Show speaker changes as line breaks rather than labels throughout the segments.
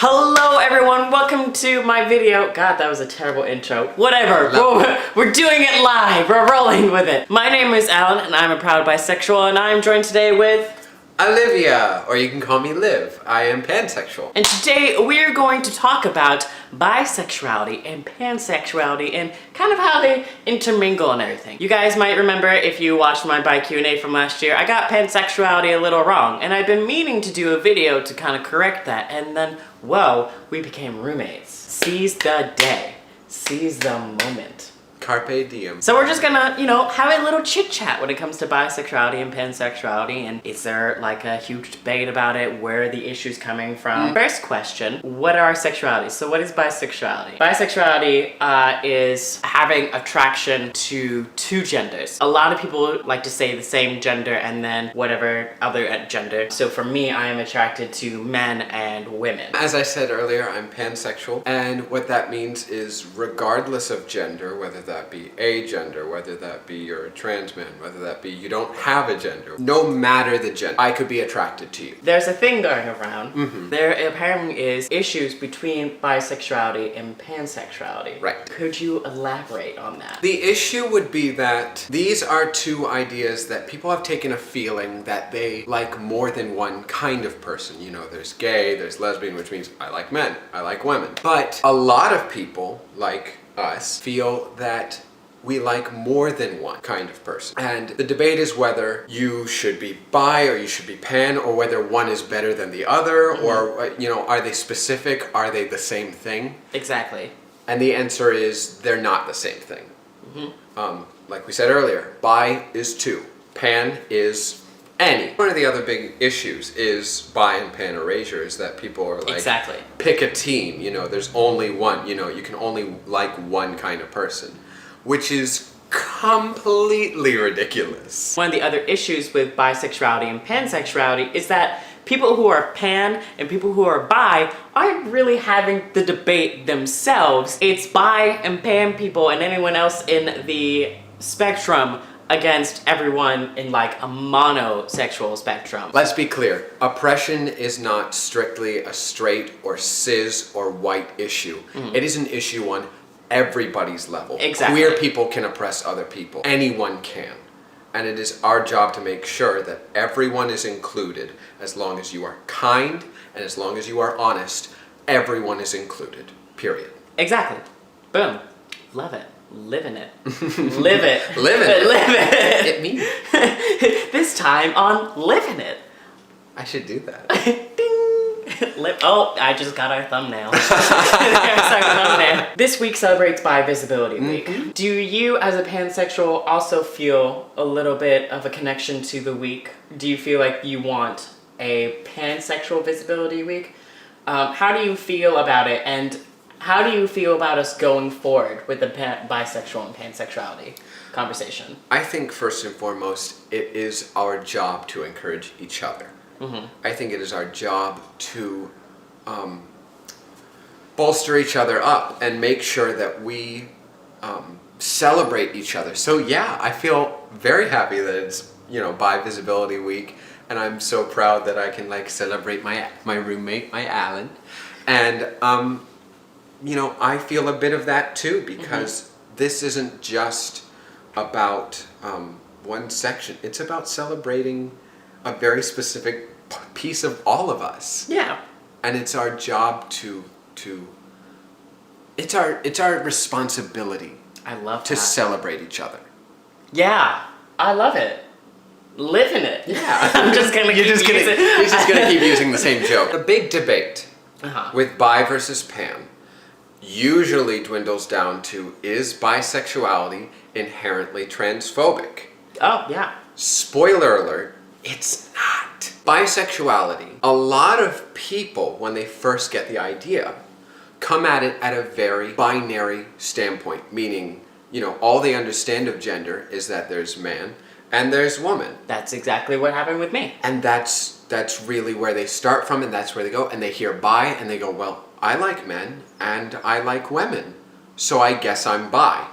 Hello everyone, welcome to my video. God, that was a terrible intro. Whatever, we're doing it live, we're rolling with it. My name is Alan and I'm a proud bisexual and I'm joined today with
Olivia, or you can call me Liv. I am pansexual.
And today we're going to talk about bisexuality and pansexuality and kind of how they intermingle and everything. You guys might remember if you watched my bi Q&A from last year, I got pansexuality a little wrong and I've been meaning to do a video to kind of correct that, and then, whoa, we became roommates. Seize the day. Seize the moment.
Carpe diem.
So we're just gonna, have a little chit chat when it comes to bisexuality and pansexuality, and is there like a huge debate about it? Where are the issues coming from? First question, what are sexualities? So what is bisexuality? Bisexuality is having attraction to two genders. A lot of people like to say the same gender and then whatever other gender. So for me, I am attracted to men and women.
As I said earlier, I'm pansexual, and what that means is regardless of gender, whether that be a gender, whether that be you're a trans man, whether that be you don't have a gender, no matter the gender, I could be attracted to you.
There's a thing going around. There apparently is issues between bisexuality and pansexuality.
Right.
Could you elaborate on that?
The issue would be that these are two ideas that people have taken a feeling that they like more than one kind of person. You know, there's gay, there's lesbian, which means I like men, I like women. But a lot of people, like us, feel that we like more than one kind of person. And the debate is whether you should be bi or you should be pan, or whether one is better than the other, or, are they specific? Are they the same thing?
Exactly.
And the answer is they're not the same thing. Like we said earlier, bi is two, pan is any. One of the other big issues is bi and pan erasure, is that people are like,
exactly,
pick a team, there's only one, you can only like one kind of person, which is completely ridiculous.
One of the other issues with bisexuality and pansexuality is that people who are pan and people who are bi aren't really having the debate themselves. It's bi and pan people and anyone else in the spectrum against everyone in like a monosexual spectrum.
Let's be clear, oppression is not strictly a straight or cis or white issue. It is an issue on everybody's level.
Exactly.
Queer people can oppress other people. Anyone can. And it is our job to make sure that everyone is included. As long as you are kind and as long as you are honest, everyone is included. Period.
Exactly. Boom. Love it. Live in it. Live it.
Live in it.
Live it.
Hit me.
This time on Live in It.
I should do that.
Ding. Oh, I just got our thumbnail. There's our thumbnail. This week celebrates Bi Visibility Week. Do you, as a pansexual, also feel a little bit of a connection to the week? Do you feel like you want a pansexual visibility week? How do you feel about it, and how do you feel about us going forward with the bisexual and pansexuality conversation?
I think first and foremost, it is our job to encourage each other. I think it is our job to bolster each other up and make sure that we celebrate each other. So yeah, I feel very happy that it's, Bi Visibility Week, and I'm so proud that I can celebrate my roommate, my Alan. And I feel a bit of that too, because this isn't just about one section. It's about celebrating a very specific piece of all of us.
Yeah.
And it's our job it's our responsibility.
I love
to
that.
celebrate each other.
Yeah, I love it. Live in it.
Yeah.
I'm just gonna
You're just gonna keep using the same joke. The big debate with bi versus pan usually dwindles down to, is bisexuality inherently transphobic?
Oh, yeah.
Spoiler alert, it's not. Bisexuality, a lot of people, when they first get the idea, come at it at a very binary standpoint, meaning, all they understand of gender is that there's man and there's woman.
That's exactly what happened with me.
And that's really where they start from, and that's where they go, and they hear bi and they go, well, I like men and I like women, so I guess I'm bi.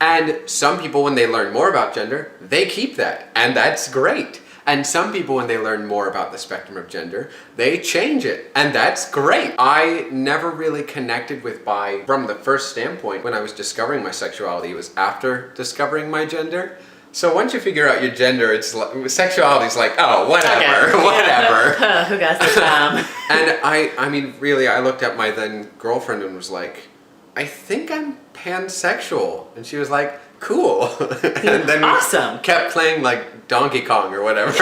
And some people, when they learn more about gender, they keep that, and that's great. And some people, when they learn more about the spectrum of gender, they change it. And that's great. I never really connected with bi from the first standpoint when I was discovering my sexuality. It was after discovering my gender. So once you figure out your gender, it's like, sexuality's like, oh, whatever,
Okay.
whatever.
Yeah. Who got the time?
And I mean, really, I looked at my then girlfriend and was like, I think I'm pansexual. And she was like, cool. And then
Awesome.
we kept playing like Donkey Kong or whatever.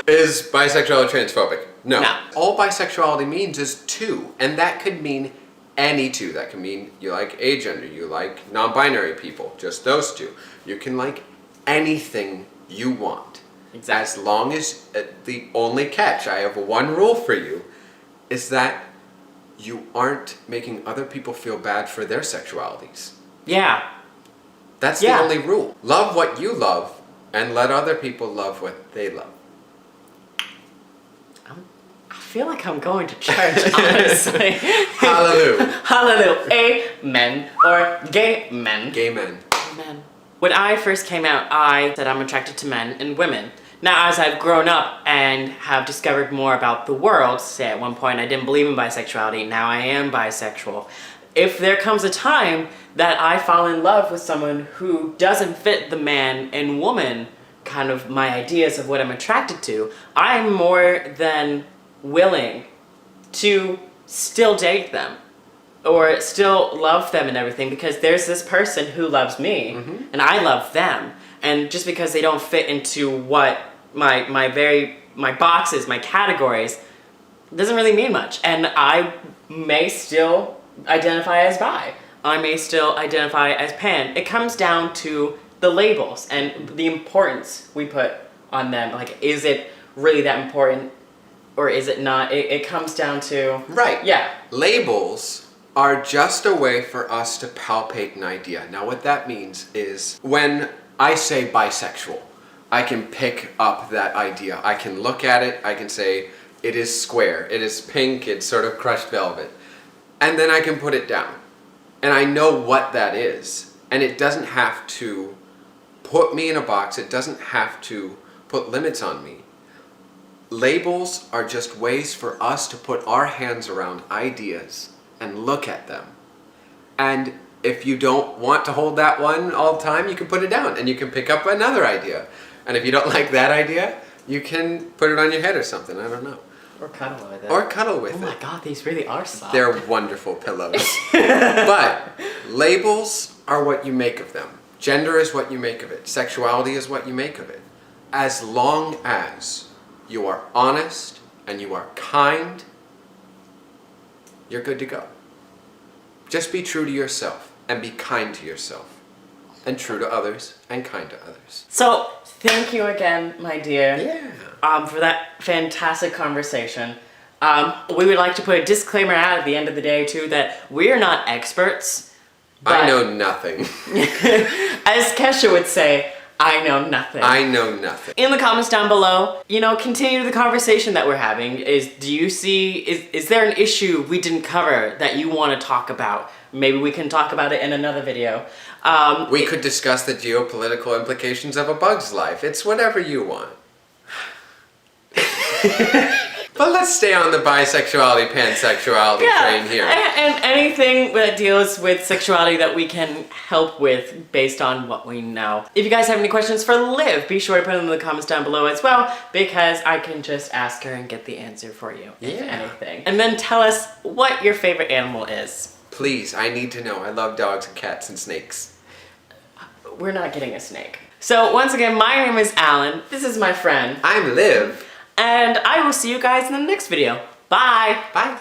Is bisexuality transphobic? No. All bisexuality means is two. And that could mean any two. That can mean you like agender, you like non-binary people, just those two. You can like anything you want.
Exactly.
As long as the only catch, I have one rule for you, is that you aren't making other people feel bad for their sexualities.
Yeah.
That's the only rule. Love what you love and let other people love what they love.
I feel like I'm going to church, honestly.
Hallelujah.
Hallelujah. Amen. Or gay men.
Gay men.
Men. When I first came out, I said I'm attracted to men and women. Now, as I've grown up and have discovered more about the world, say at one point I didn't believe in bisexuality, now I am bisexual. If there comes a time that I fall in love with someone who doesn't fit the man and woman kind of my ideas of what I'm attracted to, I'm more than willing to still date them or still love them and everything, because there's this person who loves me and I love them. And just because they don't fit into what my boxes, my categories, doesn't really mean much. And I may still identify as bi. I may still identify as pan. It comes down to the labels and the importance we put on them. Like, is it really that important or is it not? It comes down to...
Right.
Yeah.
Labels are just a way for us to palpate an idea. Now what that means is when I say bisexual, I can pick up that idea. I can look at it, I can say it is square, it is pink, it's sort of crushed velvet. And then I can put it down. And I know what that is. And it doesn't have to put me in a box, it doesn't have to put limits on me. Labels are just ways for us to put our hands around ideas and look at them. And if you don't want to hold that one all the time, you can put it down and you can pick up another idea. And if you don't like that idea, you can put it on your head or something, I don't know.
Or cuddle with it.
Or cuddle with it.
Oh my god, these really are soft.
They're wonderful pillows. But labels are what you make of them. Gender is what you make of it. Sexuality is what you make of it. As long as you are honest and you are kind, you're good to go. Just be true to yourself and be kind to yourself. And true to others and kind to others.
So, thank you again, my dear.
Yeah.
For that fantastic conversation. We would like to put a disclaimer out at the end of the day, too, that we're not experts.
I know nothing.
As Kesha would say, I know nothing.
I know nothing.
In the comments down below, continue the conversation that we're having. Is there an issue we didn't cover that you want to talk about? Maybe we can talk about it in another video.
We could discuss the geopolitical implications of a bug's life. It's whatever you want. But let's stay on the bisexuality, pansexuality train here.
And anything that deals with sexuality that we can help with based on what we know. If you guys have any questions for Liv, be sure to put them in the comments down below as well, because I can just ask her and get the answer for you, if anything. And then tell us what your favorite animal is.
Please, I need to know. I love dogs and cats and snakes.
We're not getting a snake. So once again, my name is Alan. This is my friend.
I'm Liv.
And I will see you guys in the next video. Bye!
Bye.